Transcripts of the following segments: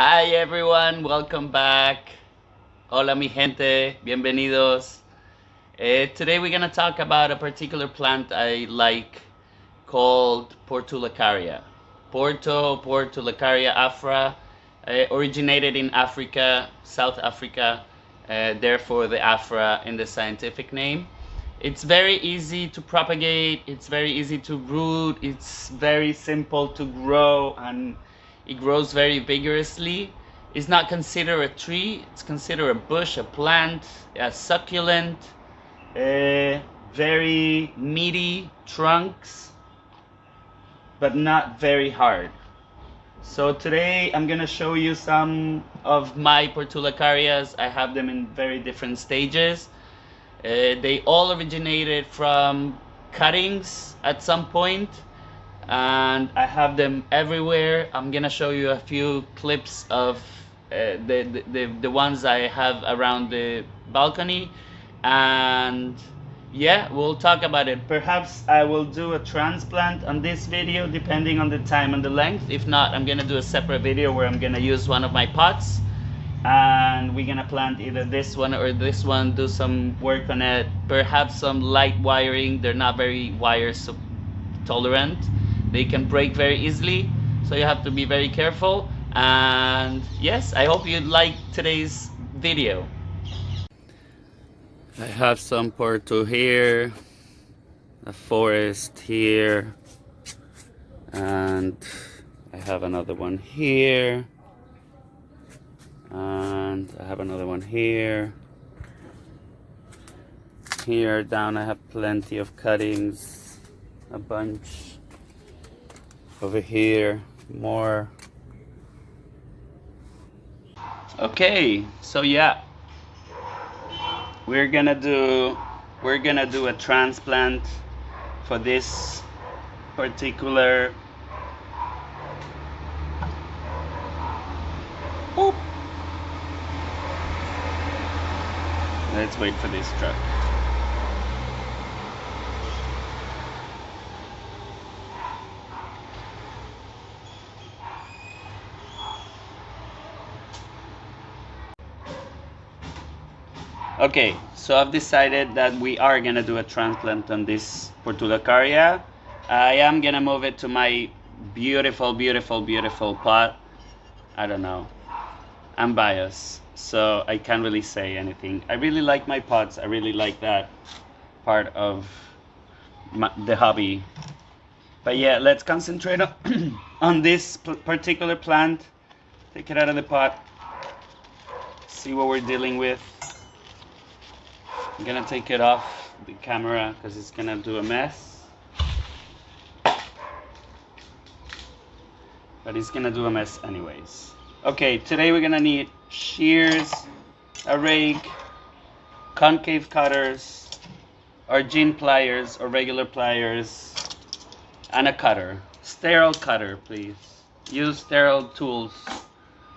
Hi everyone, welcome back. Hola mi gente, bienvenidos. Today we're gonna talk about a particular plant I like called Portulacaria. Portulacaria afra, originated in Africa, South Africa, therefore the afra in the scientific name. It's very easy to propagate, it's very easy to root, it's very simple to grow, and it grows very vigorously. It's not considered a tree, it's considered a bush, a plant, a succulent, very meaty trunks, but not very hard. So today I'm gonna show you some of my Portulacarias. I have them in very different stages. They all originated from cuttings at some point, and I have them everywhere. I'm gonna show you a few clips of the ones I have around the balcony, and yeah, we'll talk about it. Perhaps I will do a transplant on this video depending on the time and the length. If not, I'm gonna do a separate video where I'm gonna use one of my pots and we're gonna plant either this one or this one, do some work on it, perhaps some light wiring. They're not very wire tolerant, they can break very easily, so you have to be very careful. And yes, I hope you like today's video. I have some Porto here, a forest here, and I have another one here, and I have another one here. Here down I have plenty of cuttings, a bunch. Over here, more. Okay, so yeah, we're gonna do a transplant for this particular Boop. Let's wait for this truck. Okay, so I've decided that we are gonna do a transplant on this Portulacaria. I am gonna move it to my beautiful pot. I don't know, I'm biased, so I can't really say anything. I really like my pots, I really like that part of the hobby. But yeah, let's concentrate on this particular plant. Take it out of the pot, see what we're dealing with. I'm gonna take it off the camera because it's gonna do a mess. But it's gonna do a mess anyways. Okay, today we're gonna need shears, a rake, concave cutters, or gene pliers or regular pliers, and a cutter. Sterile cutter, please. Use sterile tools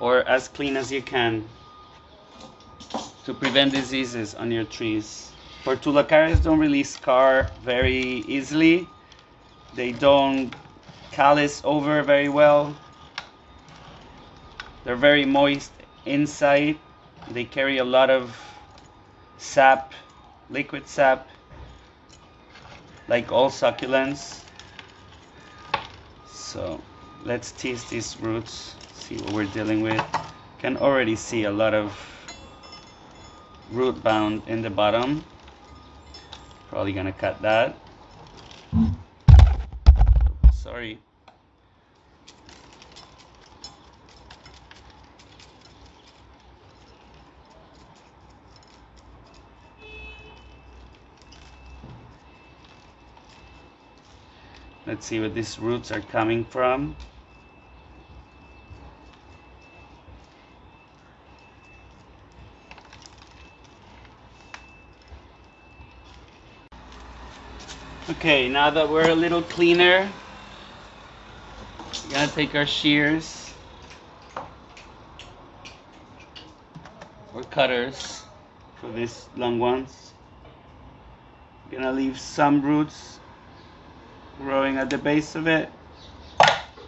or as clean as you can to prevent diseases on your trees. Portulacarias don't really scar very easily. They don't callus over very well. They're very moist inside. They carry a lot of sap, liquid sap, like all succulents. So let's tease these roots, see what we're dealing with. Can already see a lot of root bound in the bottom. Probably gonna cut that. Sorry. Let's see where these roots are coming from. Okay, now that we're a little cleaner, we're gonna take our shears or cutters for these long ones. We're gonna leave some roots growing at the base of it,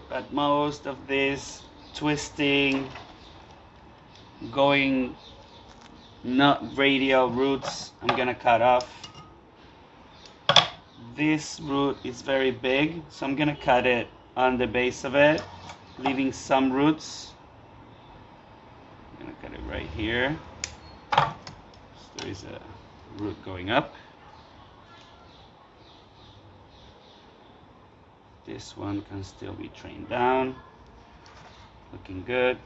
but most of this twisting going not radial roots, I'm gonna cut off. This root is very big, so I'm gonna cut it on the base of it, leaving some roots. I'm gonna cut it right here. So there is a root going up. This one can still be trained down. Looking good.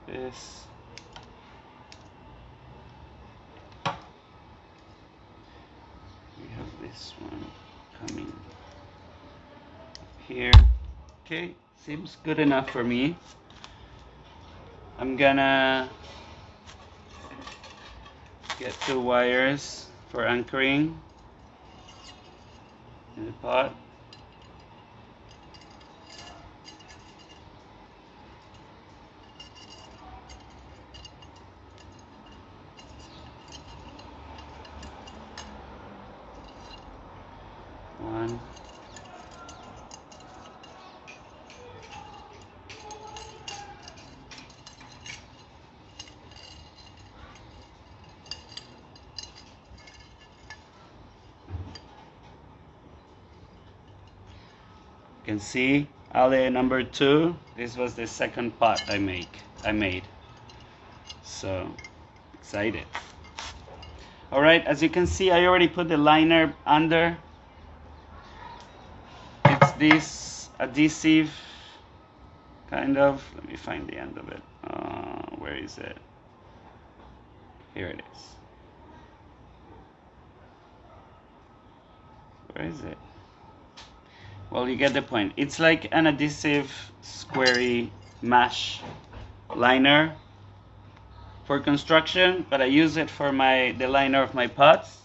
This. We have this one coming here. Okay, seems good enough for me. I'm gonna get 2 wires for anchoring in the pot. One. You can see alley number 2. This was the second pot I made. So excited. All right, as you can see, I already put the liner under. It's this adhesive kind of. Let me find the end of it. Where is it? Here it is. Where is it? Well, you get the point. It's like an adhesive, squarey mesh liner for construction, but I use it for the liner of my pots.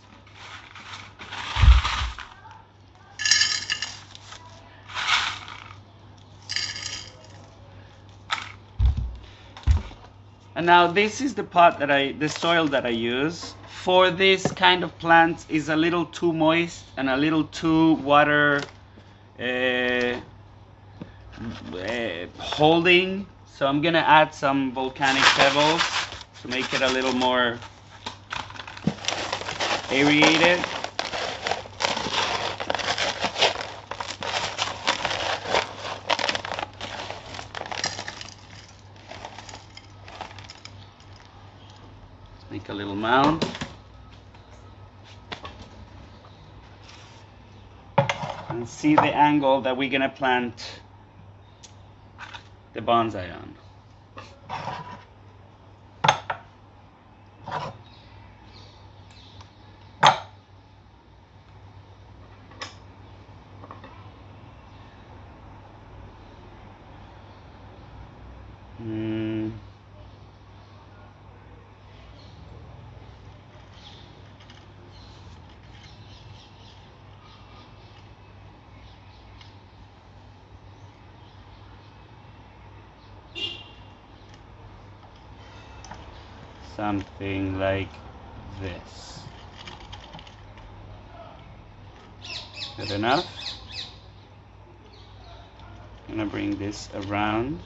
And now this is the pot the soil that I use. For this kind of plants is a little too moist and a little too water holding. So I'm gonna add some volcanic pebbles to make it a little more aerated. Make a little mound. And see the angle that we're gonna plant the bonsai on. Something like this. Good enough. I'm gonna bring this around.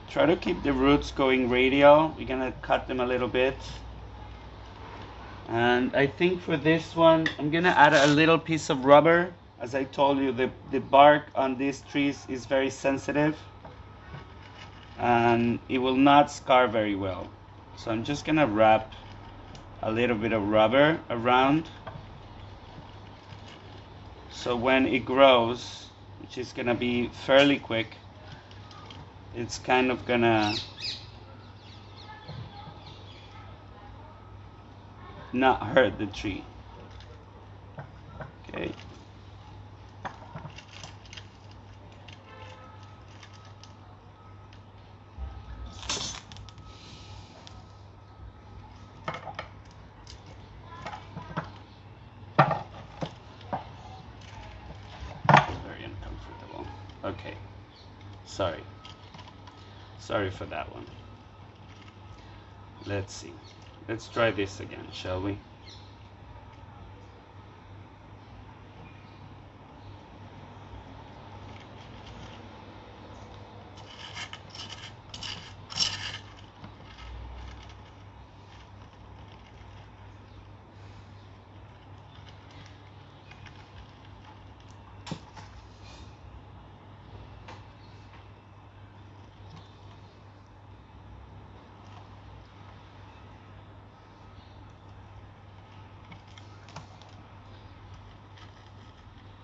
Try to keep the roots going radial. We're gonna cut them a little bit. And I think for this one, I'm gonna add a little piece of rubber. As I told you, the bark on these trees is very sensitive and it will not scar very well. So I'm just gonna wrap a little bit of rubber around. So when it grows, which is gonna be fairly quick, it's kind of gonna not hurt the tree. Okay. Very uncomfortable. Okay. Sorry for that one. Let's see. Let's try this again, shall we?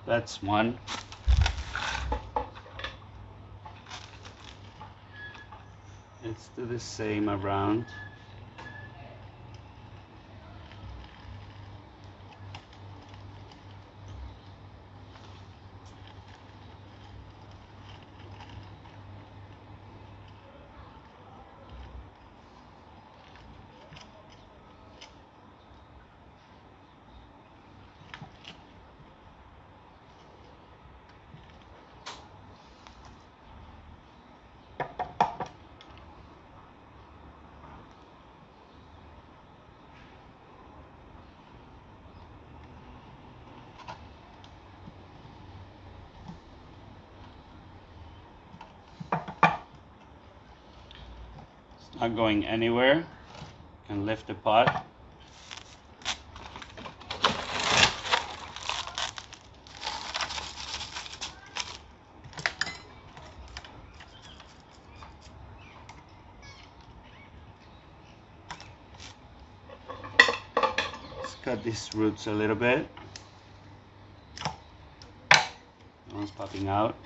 That's one. Let's do the same around. Not going anywhere. And lift the pot. Let's cut these roots a little bit. One's popping out.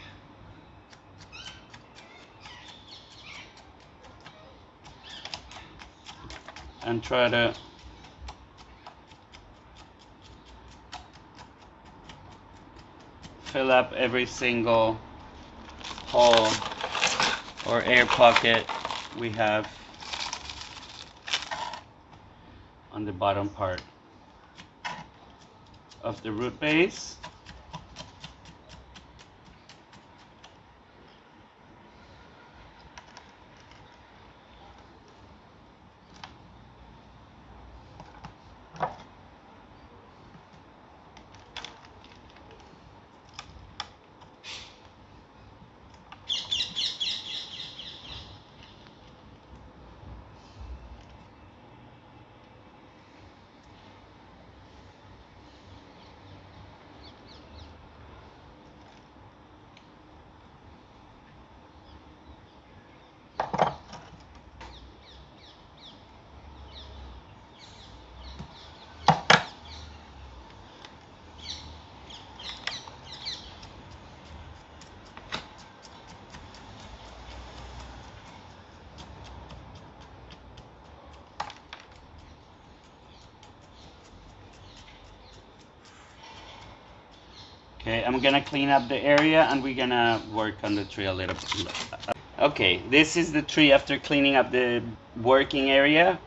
And try to fill up every single hole or air pocket we have on the bottom part of the root base. Okay, I'm gonna clean up the area and we're gonna work on the tree a little bit. Okay, this is the tree after cleaning up the working area.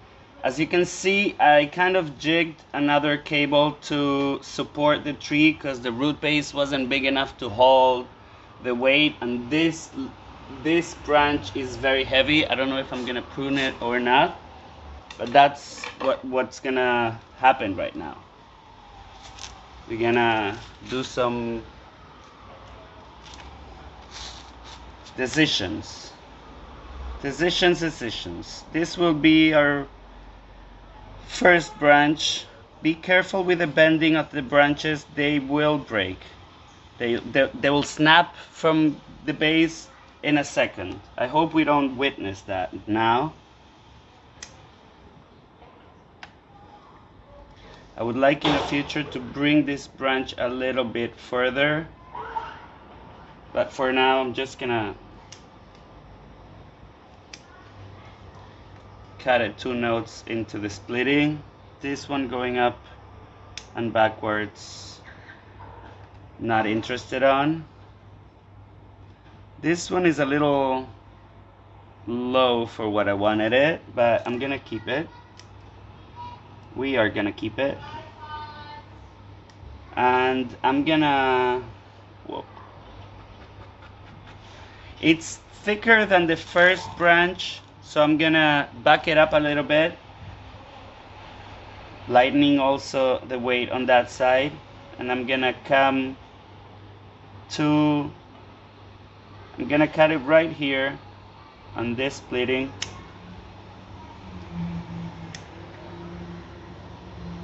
As you can see, I kind of jigged another cable to support the tree because the root base wasn't big enough to hold the weight, and this branch is very heavy. I don't know if I'm gonna prune it or not, but that's what's gonna happen right now. We're gonna do some decisions. This will be our first branch. Be careful with the bending of the branches. They will break. They will snap from the base in a second. I hope we don't witness that now. I would like in the future to bring this branch a little bit further, but for now I'm just gonna cut it 2 notes into the splitting. This one going up and backwards, not interested on. This one is a little low for what I wanted it, but I'm gonna keep it. We are gonna keep it, and I'm gonna, whoa. It's thicker than the first branch, so I'm gonna back it up a little bit, lightening also the weight on that side, and I'm gonna come to, I'm gonna cut it right here on this splitting.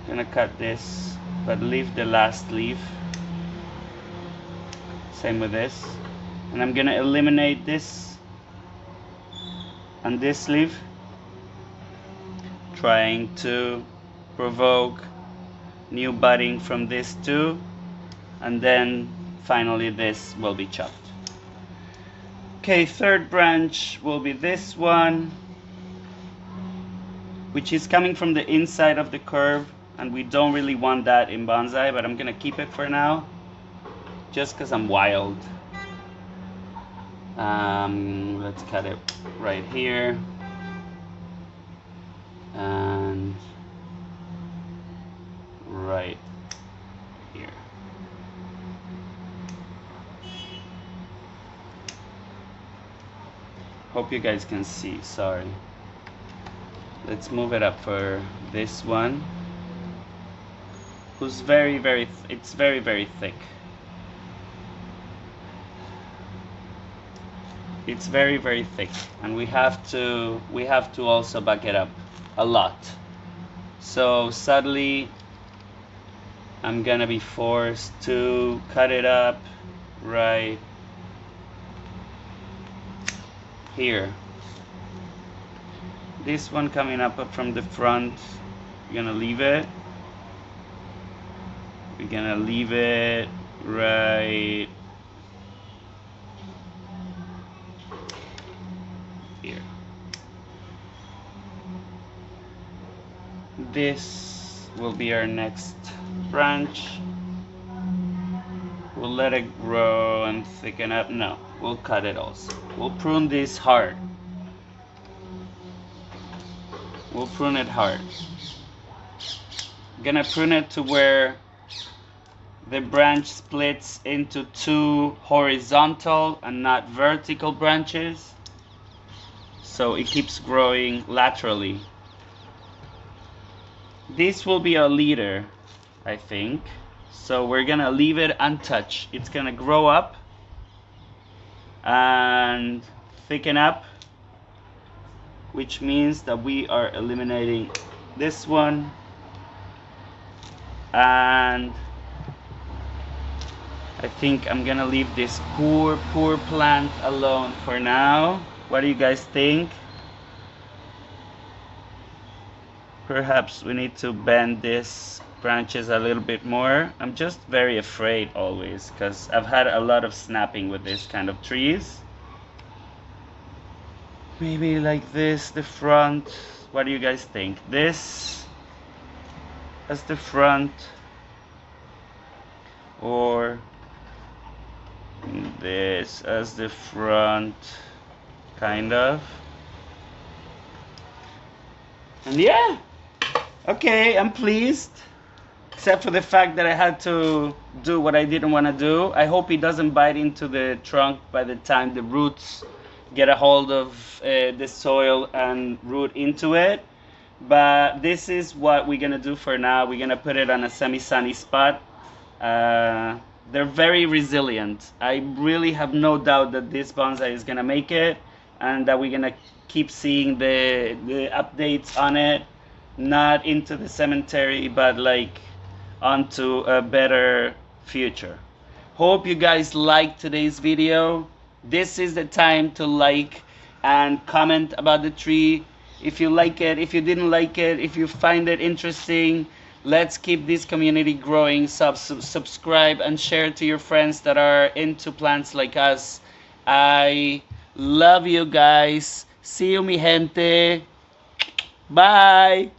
Gonna cut this, but leave the last leaf. Same with this, and I'm gonna eliminate this and this leaf, trying to provoke new budding from this too. and then finally this will be chopped. Okay, third branch will be this one, which is coming from the inside of the curve, and we don't really want that in bonsai, but I'm gonna keep it for now just because I'm wild. Let's cut it right here and right here. Hope you guys can see, sorry. Let's move it up for this one, who's it's very, very thick. It's very, very thick, and we have to also back it up a lot. So sadly, I'm gonna be forced to cut it up right here. This one coming up from the front, we're gonna leave it. We're gonna leave it right here. This will be our next branch. We'll let it grow and thicken up. No, we'll cut it also. We'll prune this hard. We'll prune it hard. I'm gonna prune it to where the branch splits into two horizontal and not vertical branches, so it keeps growing laterally. This will be our leader, I think. So we're gonna leave it untouched. It's gonna grow up and thicken up, which means that we are eliminating this one, and I think I'm gonna leave this poor plant alone for now. What do you guys think? Perhaps we need to bend these branches a little bit more. I'm just very afraid always, because I've had a lot of snapping with this kind of trees. Maybe like this, the front. What do you guys think? This as the front, or this as the front, kind of. And yeah, okay, I'm pleased, except for the fact that I had to do what I didn't want to do. I hope it doesn't bite into the trunk by the time the roots get a hold of the soil and root into it. But this is what we're gonna do for now. We're gonna put it on a semi-sunny spot. They're very resilient. I really have no doubt that this bonsai is gonna make it, and that we're gonna keep seeing the updates on it, not into the cemetery, but like onto a better future. Hope you guys liked today's video. This is the time to like and comment about the tree. If you like it, if you didn't like it, if you find it interesting, let's keep this community growing. Subscribe and share to your friends that are into plants like us. I love you guys. See you, mi gente. Bye.